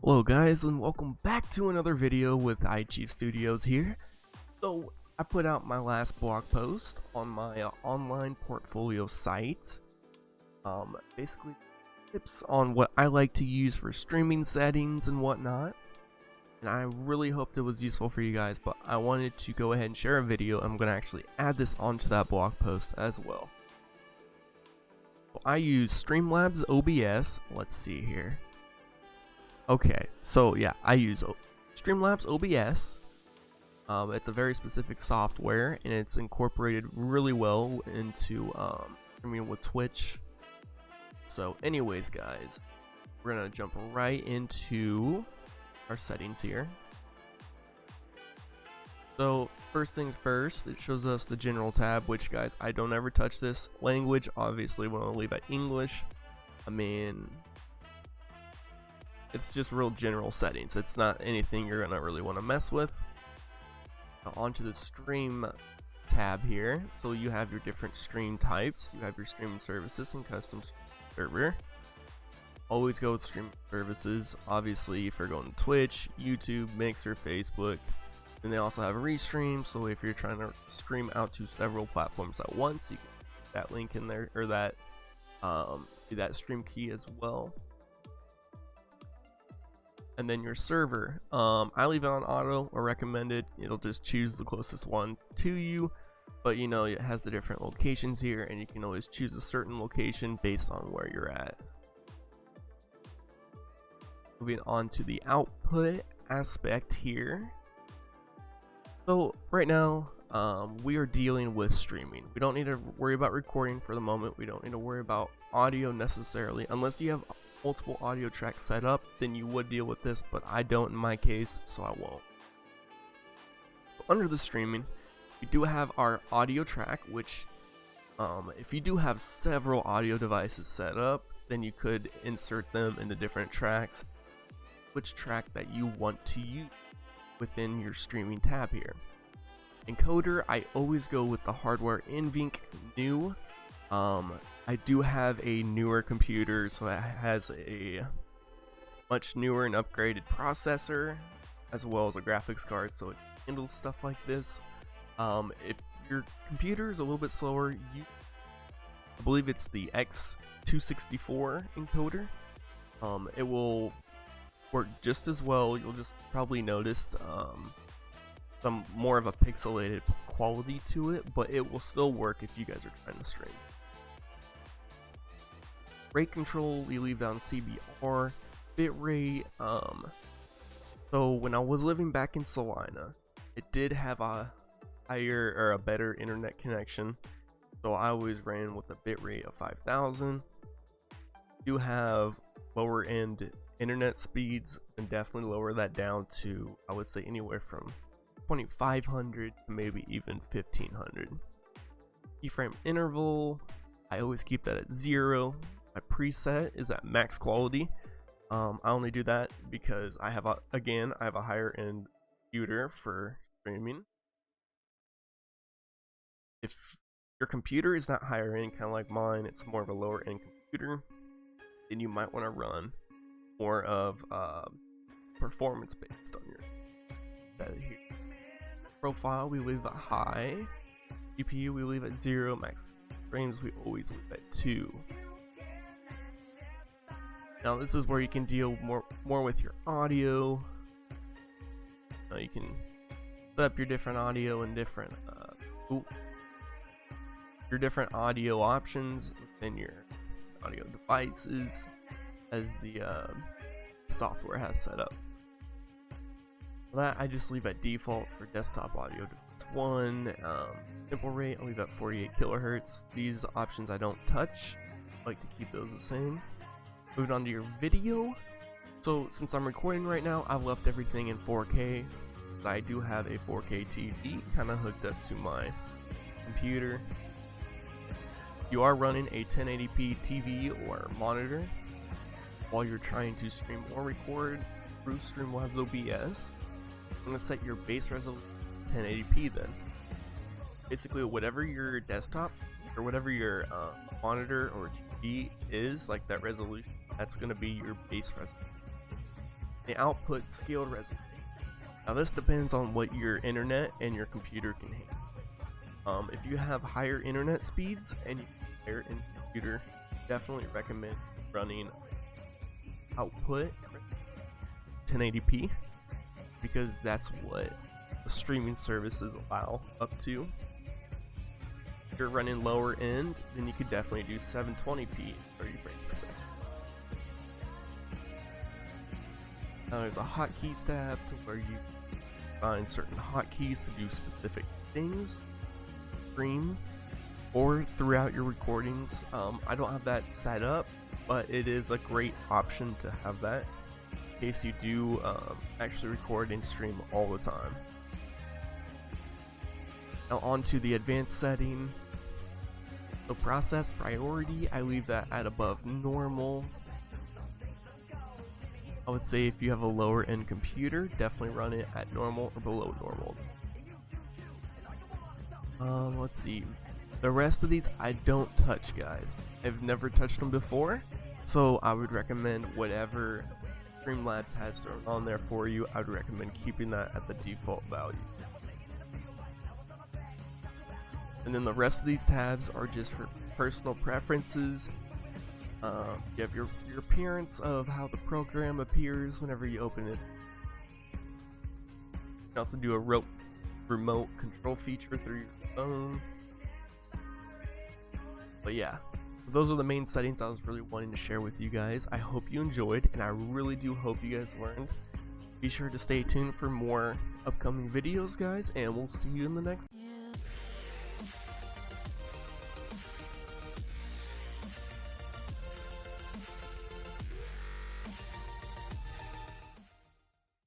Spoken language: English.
Hello guys, and welcome back to another video with iAchieve Studios here. So I put out my last blog post on my online portfolio site. Basically tips on what I like to use for streaming settings and whatnot. And I really hoped it was useful for you guys, but I wanted to go ahead and share a video. I'm going to actually add this onto that blog post as well. So I use Streamlabs OBS. Let's see here. Okay, so yeah, I use Streamlabs OBS. It's a very specific software, and it's incorporated really well into streaming with Twitch. So anyways, guys, we're gonna jump right into our settings here. So first things first, it shows us the general tab, which, guys, I don't ever touch this. Language, obviously we're gonna leave at English. I mean, it's just real general settings. It's not anything you're gonna really want to mess with. Now onto the stream tab here. So you have your different stream types. You have your streaming services and custom server. Always go with stream services. Obviously, if you're going to Twitch, YouTube, Mixer, Facebook, and they also have restream. So if you're trying to stream out to several platforms at once, you can put that link in there, or that stream key as well. And then your server, I leave it on auto or recommended. It'll just choose the closest one to you, but you know, it has the different locations here, and you can always choose a certain location based on where you're at. Moving on to the output aspect here. So right now, we are dealing with streaming. We don't need to worry about recording for the moment. We don't need to worry about audio necessarily, unless you have multiple audio tracks set up, then you would deal with this, but I don't in my case, so I won't. So under the streaming, we do have our audio track, which if you do have several audio devices set up, then you could insert them into different tracks, which track that you want to use within your streaming tab here. Encoder, I always go with the hardware NVENC new. I do have a newer computer, so it has a much newer and upgraded processor, as well as a graphics card, so it handles stuff like this. If your computer is a little bit slower, I believe it's the X264 encoder. It will work just as well. You'll just probably notice some more of a pixelated quality to it, but it will still work if you guys are trying to stream. Rate control, we leave down CBR, bitrate. So when I was living back in Salina, it did have a higher or a better internet connection, so I always ran with a bitrate of 5,000. Do have lower end internet speeds, and definitely lower that down to, I would say, anywhere from 2,500 to maybe even 1,500. Keyframe interval, I always keep that at 0. My preset is at max quality. I only do that because I have a higher end computer for streaming. If your computer is not higher end, kind of like mine, it's more of a lower end computer, then you might want to run more of performance based on your setting here. Profile, we leave at high. GPU, we leave at 0. Max frames, we always leave at 2. Now this is where you can deal more with your audio. You can set up your different audio and different your different audio options within your audio devices, as the software has set up. For that, I just leave at default for desktop audio device 1. Simple rate, I leave at 48 kilohertz. These options I don't touch. I like to keep those the same. Moving on to your video. So since I'm recording right now, I've left everything in 4K. I do have a 4K TV kind of hooked up to my computer. You are running a 1080p TV or monitor while you're trying to stream or record through Streamlabs OBS. I'm going to set your base resolution 1080p then. Basically, whatever your desktop or whatever your monitor or TV is, like that resolution, that's going to be your base resolution. the output scaled resolution. Now this depends on what your internet and your computer can handle. If you have higher internet speeds and you have higher in computer, definitely recommend running output 1080p because that's what the streaming services allow up to. If you're running lower end, then you could definitely do 720p 30 frames per second. Now there's a hotkeys tab to where you find certain hotkeys to do specific things, stream, or throughout your recordings. I don't have that set up, but it is a great option to have that in case you do actually record and stream all the time. Now on to the advanced setting. So process priority, I leave that at above normal. I would say if you have a lower end computer, definitely run it at normal or below normal. Let's see. The rest of these I don't touch, guys. I've never touched them before, so I would recommend whatever Streamlabs has thrown on there for you. I would recommend keeping that at the default value. And then the rest of these tabs are just for personal preferences. You have your appearance of how the program appears whenever you open it. You can also do a remote control feature through your phone. But yeah, those are the main settings I was really wanting to share with you guys. I hope you enjoyed, and I really do hope you guys learned. Be sure to stay tuned for more upcoming videos, guys, and we'll see you in the next.